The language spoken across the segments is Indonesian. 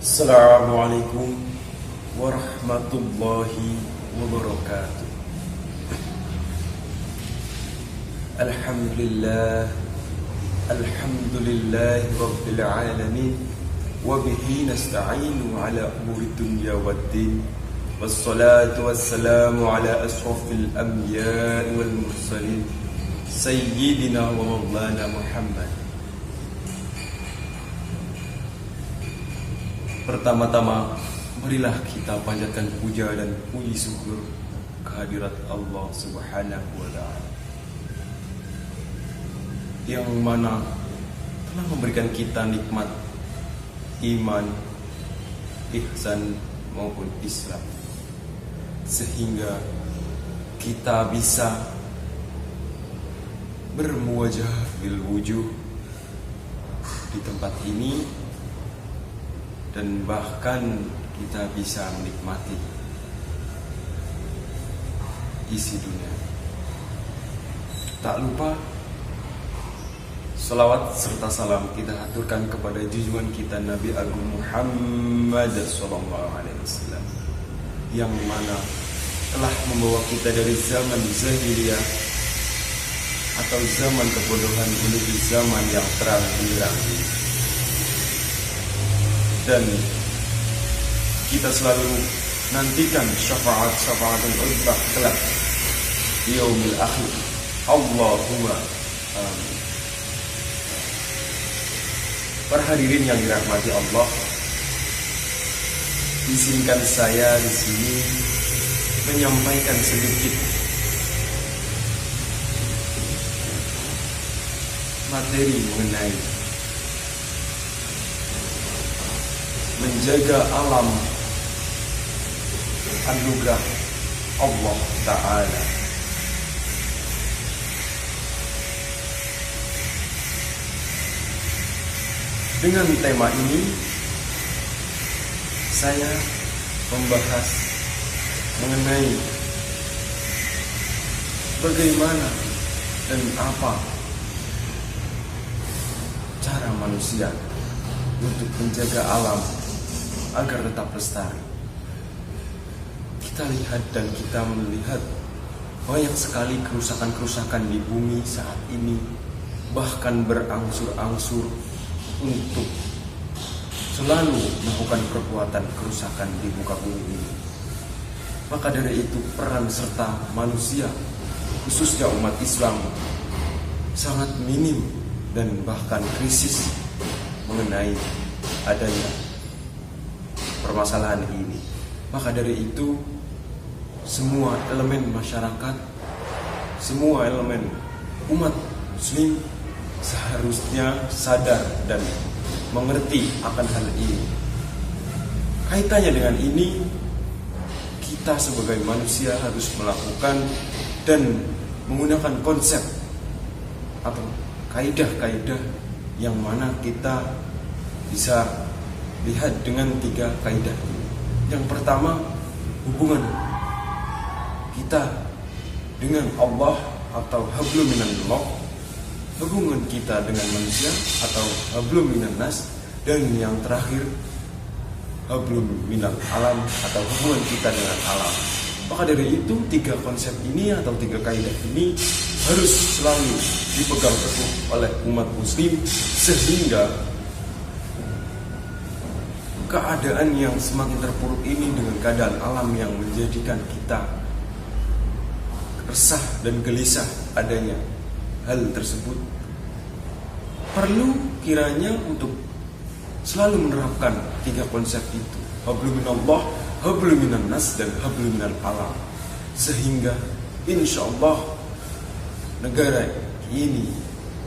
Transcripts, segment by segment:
Assalamualaikum warahmatullahi wabarakatuh. Alhamdulillah rabbil alamin, wa bihi nasta'inu ala umuri dunya waddin, wassalatu wassalamu ala ashrafil anbiya'i wal mursalin, sayyidina wa maulana Muhammad. Pertama-tama, marilah kita panjatkan puja dan puji syukur kehadirat Allah Subhanahu wa Ta'ala, yang mana telah memberikan kita nikmat iman, ihsan maupun Islam, sehingga kita bisa bermuwajah bil wujuh di tempat ini, dan bahkan kita bisa menikmati isi dunia. Tak lupa salawat serta salam kita aturkan kepada junjungan kita Nabi Agung Muhammad SAW, yang mana telah membawa kita dari zaman jahiliyah atau zaman kebodohan menuju zaman yang terang benderang. Dan kita selalu nantikan syafaat-syafaatul uzma kelak di yaumil akhir. Allahumma amin. Para hadirin yang dirahmati Allah, izinkan saya di sini menyampaikan sedikit materi mengenai menjaga alam anugerah Allah Ta'ala. Dengan tema ini saya membahas mengenai bagaimana dan apa cara manusia untuk menjaga alam agar tetap lestari. Kita lihat dan kita melihat banyak sekali kerusakan-kerusakan di bumi saat ini, bahkan berangsur-angsur untuk selalu melakukan perbuatan kerusakan di muka bumi ini. Maka dari itu peran serta manusia, khususnya umat Islam, sangat minim dan bahkan krisis mengenai adanya permasalahan ini. Maka dari itu semua elemen masyarakat, semua elemen umat muslim seharusnya sadar dan mengerti akan hal ini. Kaitannya dengan ini, kita sebagai manusia harus melakukan dan menggunakan konsep atau kaidah-kaidah yang mana kita bisa lihat dengan 3 kaidah ini. Yang pertama, hubungan kita dengan Allah atau hablum minallah, hubungan kita dengan manusia atau hablum minan-nas, dan yang terakhir hablum minal alam atau hubungan kita dengan alam. Maka dari itu 3 konsep ini atau 3 kaidah ini harus selalu dipegang teguh oleh umat muslim, sehingga keadaan yang semakin terpuruk ini dengan keadaan alam yang menjadikan kita resah dan gelisah adanya hal tersebut, perlu kiranya untuk selalu menerapkan 3 konsep itu, hablum minallah, hablum minannas, dan hablum minal alam, sehingga insyaallah negara ini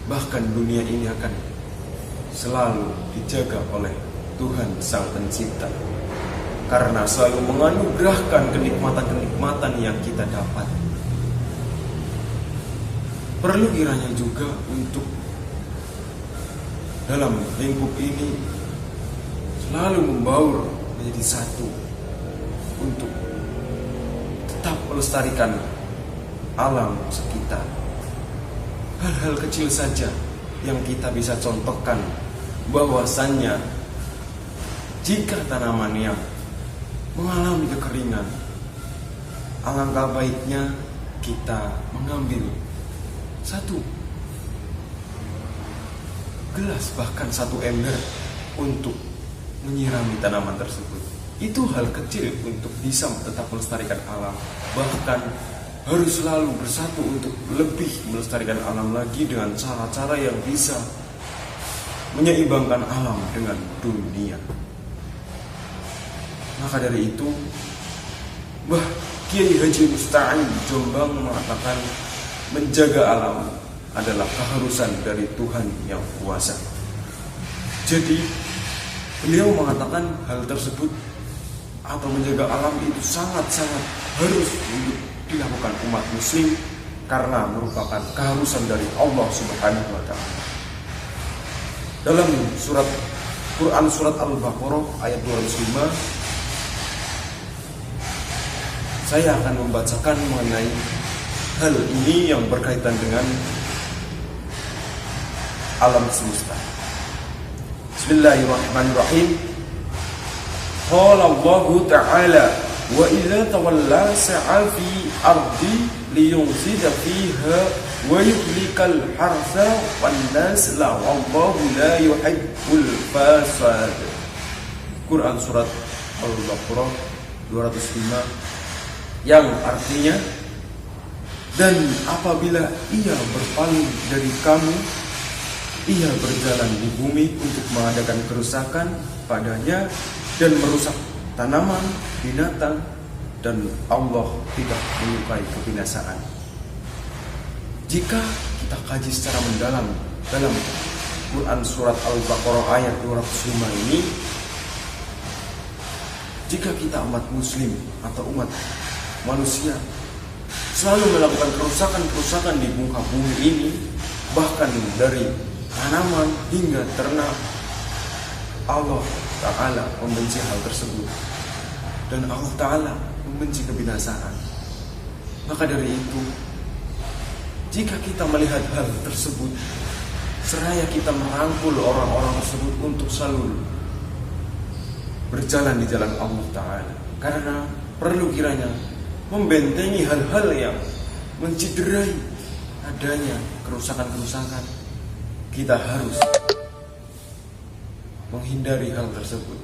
bahkan dunia ini akan selalu dijaga oleh Tuhan Sang Pencipta, karena selalu menganugerahkan kenikmatan-kenikmatan yang kita dapat. Perlu kiranya juga untuk dalam lingkup ini selalu membaur menjadi satu untuk tetap melestarikan alam sekitar. Hal-hal kecil saja yang kita bisa contohkan bahwasannya jika tanamannya mengalami kekeringan, alangkah baiknya kita mengambil satu gelas, bahkan satu ember untuk menyirami tanaman tersebut. Itu hal kecil untuk bisa tetap melestarikan alam. Bahkan harus selalu bersatu untuk lebih melestarikan alam lagi dengan cara-cara yang bisa menyeimbangkan alam dengan dunia. Maka dari itu, Mbah Kiai Haji Musta'in Jombang mengatakan menjaga alam adalah keharusan dari Tuhan yang kuasa. Jadi beliau mengatakan hal tersebut atau menjaga alam itu sangat-sangat harus untuk dilakukan umat muslim karena merupakan keharusan dari Allah Subhanahu wa taala. Dalam surat Quran surat Al-Baqarah ayat 205, saya akan membacakan mengenai hal ini yang berkaitan dengan alam semesta. Bismillahirrahmanirrahim. Qala Allahu ta'ala wa idza tawalla sa'a fi ardi liyufsida fiha wa yuhlikal harsa wan nasla wallahu la yuhibbul fasad. Quran surat Al-Baqarah 205 yang artinya, dan apabila ia berpaling dari kamu, ia berjalan di bumi untuk mengadakan kerusakan padanya dan merusak tanaman, binatang, dan Allah tidak menyukai kebinasaan. Jika kita kaji secara mendalam dalam Quran surat Al-Baqarah ayat 205 ini, jika kita umat muslim atau umat manusia selalu melakukan kerusakan-kerusakan di muka bumi ini, bahkan dari tanaman hingga ternak, Allah Ta'ala membenci hal tersebut dan Allah Ta'ala membenci kebinasaan. Maka dari itu, jika kita melihat hal tersebut, seraya kita merangkul orang-orang tersebut untuk selalu berjalan di jalan Allah Ta'ala, karena perlu kiranya membentengi hal-hal yang menciderai adanya kerusakan-kerusakan. Kita harus menghindari hal tersebut.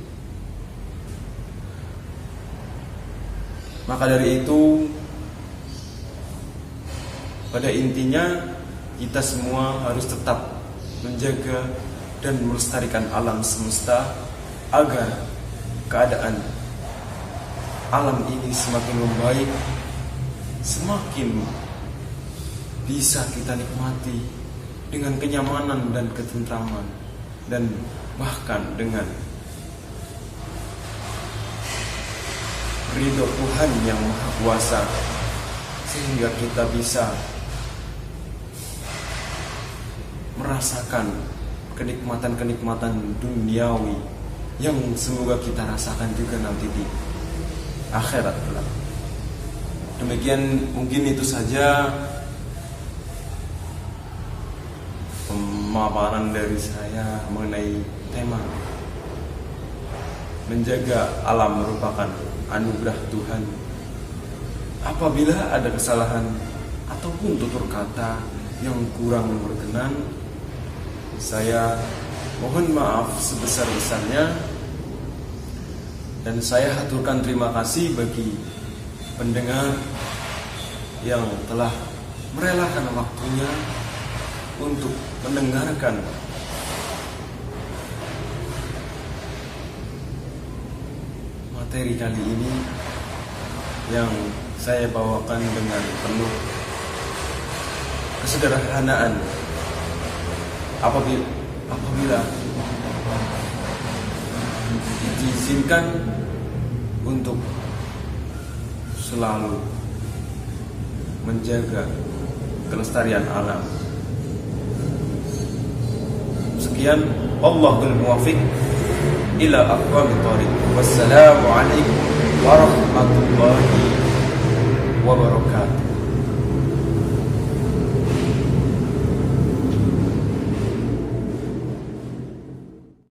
Maka dari itu, pada intinya kita semua harus tetap menjaga dan melestarikan alam semesta agar keadaan alam ini semakin membaik, semakin bisa kita nikmati dengan kenyamanan dan ketentraman, dan bahkan dengan ridho Tuhan yang Maha Kuasa, sehingga kita bisa merasakan kenikmatan-kenikmatan duniawi yang semoga kita rasakan juga nanti di akhirat kelak. Demikian mungkin itu saja pemaparan dari saya mengenai tema menjaga alam merupakan anugerah Tuhan. Apabila ada kesalahan ataupun tutur kata yang kurang berkenan, saya mohon maaf sebesar-besarnya, dan saya haturkan terima kasih bagi pendengar yang telah merelakan waktunya untuk mendengarkan materi kali ini yang saya bawakan dengan penuh kesederhanaan. Apabila diizinkan untuk selalu menjaga kelestarian alam. Sekian, Allahul muwaffiq ila aqwamit thoriq. Wassalamu alaikum warahmatullahi wabarakatuh.